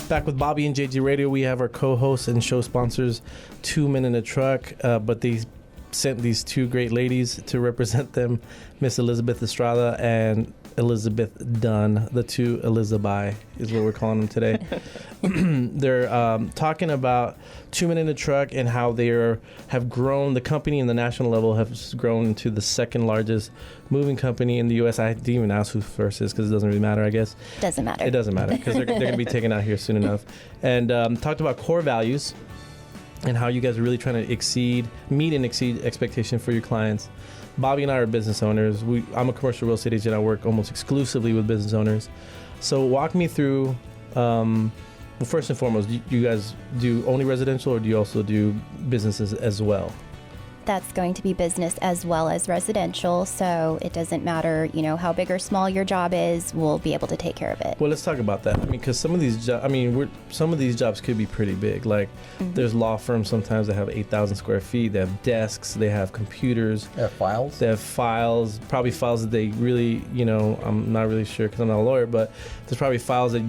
Back with Bobby and JG Radio. We have our co-hosts and show sponsors, Two Men in a Truck, but they sent these two great ladies to represent them, Miss Elizabeth Estrada and Elizabeth Dunn. The two Elizabeth is what we're calling them today. They're talking about Two Men in a Truck and how they have grown. The company in the national level has grown into the second largest moving company in the U.S. I didn't even ask who first is because it doesn't really matter, I guess. Doesn't matter. It doesn't matter because they're going to be taken out here soon enough. And talked about core values and how you guys are really trying to meet and exceed expectation for your clients. Bobby and I are business owners. I'm a commercial real estate agent. I work almost exclusively with business owners. So walk me through, well, first and foremost, do you guys do only residential or do you also do businesses as well? That's going to be business as well as residential, so it doesn't matter, how big or small your job is, we'll be able to take care of it. Well, let's talk about that. I mean, because some of these jobs could be pretty big. Like, there's law firms sometimes that have 8,000 square feet. They have desks. They have computers. They have files. They have files. Probably files that they really, I'm not really sure because I'm not a lawyer, but there's probably files that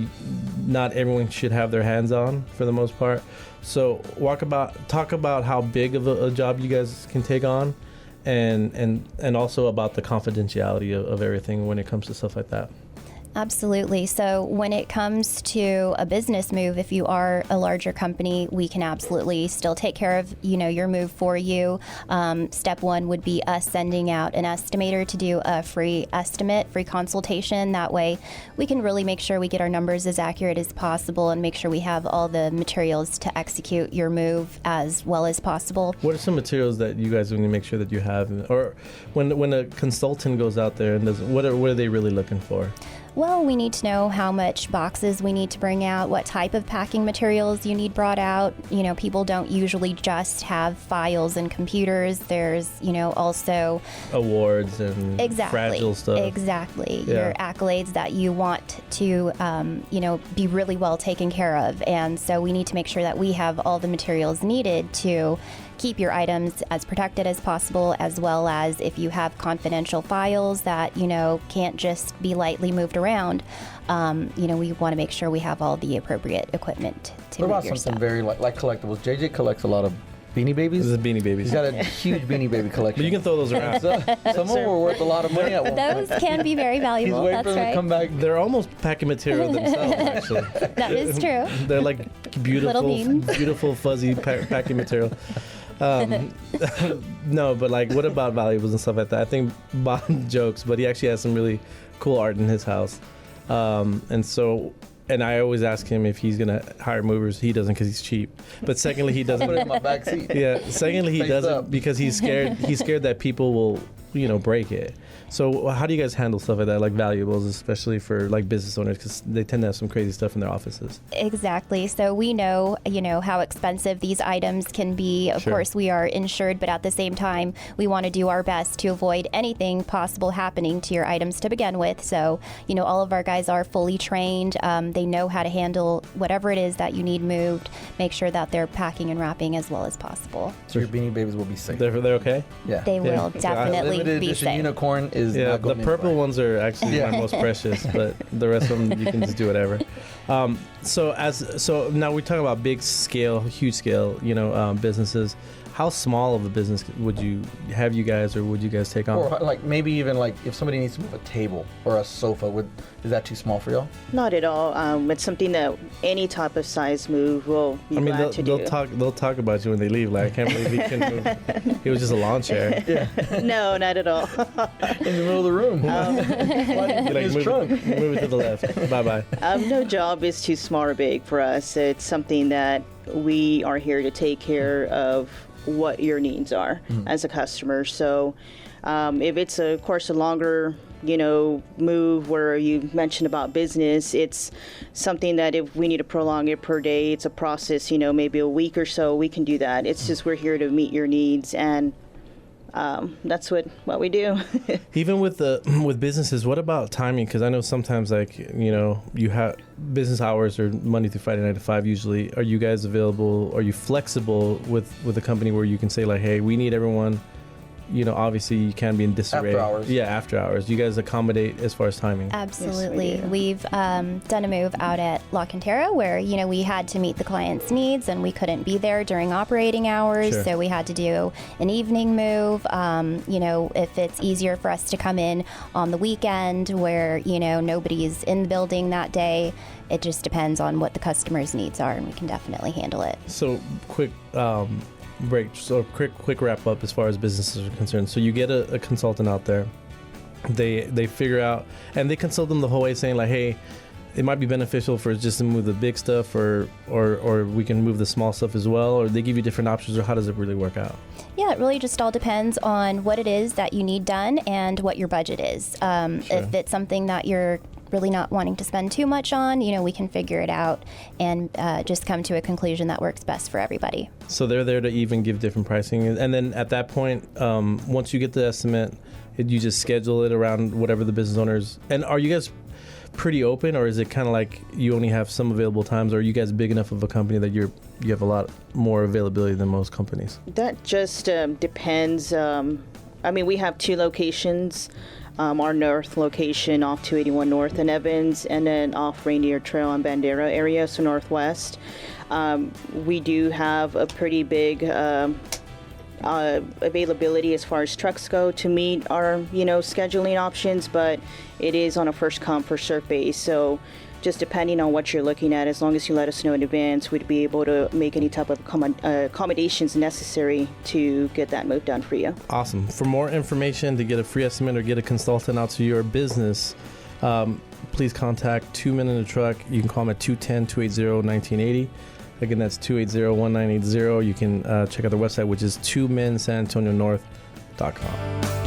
not everyone should have their hands on for the most part. So talk about how big of a job you guys can take on, and also about the confidentiality of everything when it comes to stuff like that. Absolutely. So when it comes to a business move, if you are a larger company, we can absolutely still take care of, your move for you. Step one would be us sending out an estimator to do a free consultation. That way we can really make sure we get our numbers as accurate as possible and make sure we have all the materials to execute your move as well as possible. What are some materials that you guys are going to make sure that you have? Or when a consultant goes out there and what are they really looking for? Well, we need to know how much boxes we need to bring out, what type of packing materials you need brought out. People don't usually just have files and computers. There's, also awards and fragile stuff. Exactly. Yeah. Your accolades that you want to, be really well taken care of. And so we need to make sure that we have all the materials needed to keep your items as protected as possible, as well as if you have confidential files that, can't just be lightly moved around, we want to make sure we have all the appropriate equipment to move your stuff. What about something very like collectibles? JJ collects a lot of Beanie Babies? This is Beanie Babies. He's got a huge Beanie Baby collection. But you can throw those around. Some of them were worth a lot of money at one point. Those can be very valuable. He's waiting That's for them right. to come back. They're almost packing material themselves, actually. That is true. They're like beautiful fuzzy packing material. No, but what about valuables and stuff like that? I think Bob jokes, but he actually has some really cool art in his house. And I always ask him if he's going to hire movers. He doesn't because he's cheap. But secondly, he doesn't. Put it in my back seat. Yeah. Secondly, he doesn't up. because he's scared. He's scared that people will, break it. So how do you guys handle stuff like that, like valuables, especially for business owners, because they tend to have some crazy stuff in their offices? Exactly. So we know, how expensive these items can be. Of course, we are insured, but at the same time, we want to do our best to avoid anything possible happening to your items to begin with. So, all of our guys are fully trained. They know how to handle whatever it is that you need moved. Make sure that they're packing and wrapping as well as possible. So your Beanie Babies will be safe. They're okay? Yeah. They will definitely Limited be edition safe. unicorn is not the going purple anywhere. ones are actually my most precious, but the rest of them you can just do whatever. So now we're talking about huge scale, businesses. How small of a business would you guys take on? Or maybe even if somebody needs to move a table or a sofa, is that too small for y'all? Not at all. It's something that any type of size move will be glad to do. They'll talk about you when they leave. I can't believe he can move. It was just a lawn chair. Yeah. No, not at all. In the middle of the room. His trunk. Move it to the left. Bye-bye. No job is too small or big for us. It's something that we are here to take care of what your needs are as a customer. So if it's of course a longer move where you mentioned about business, it's something that if we need to prolong it per day, it's a process, maybe a week or so, we can do that. It's just we're here to meet your needs, and that's what we do. Even with businesses, what about timing? Because I know sometimes you have business hours are Monday through Friday 9 to 5 usually. Are you guys available? Are you flexible with a company where you can say hey, we need everyone obviously you can be in disarray. After hours. Yeah, after hours. You guys accommodate as far as timing. Absolutely. Yes, we do. We've done a move out at La Cantera where, we had to meet the client's needs and we couldn't be there during operating hours. Sure. So we had to do an evening move. If it's easier for us to come in on the weekend where, nobody's in the building that day, it just depends on what the customer's needs are and we can definitely handle it. So quick break. So quick wrap up as far as businesses are concerned. So you get a consultant out there. They figure out and they consult them the whole way, saying like, hey, it might be beneficial for us just to move the big stuff, or we can move the small stuff as well. Or they give you different options, or how does it really work out? Yeah, it really just all depends on what it is that you need done and what your budget is. If it's something that you're really not wanting to spend too much on, we can figure it out and just come to a conclusion that works best for everybody. So they're there to even give different pricing, and then at that point, once you get the estimate, you just schedule it around whatever the business owners. And are you guys pretty open, or is it kind of like you only have some available times? Or are you guys big enough of a company that you have a lot more availability than most companies? That just depends. We have 2 locations. Our north location off 281 North in Evans, and then off Reindeer Trail and Bandera area, so northwest. We do have a pretty big availability as far as trucks go to meet our, scheduling options, but it is on a first come, first served base. So just depending on what you're looking at, as long as you let us know in advance, we'd be able to make any type of accommodations necessary to get that move done for you. Awesome. For more information, to get a free estimate or get a consultant out to your business, please contact 2 Men in a Truck. You can call them at 210-280-1980. Again, that's 280-1980. You can check out their website, which is 2mensanantonionorth.com.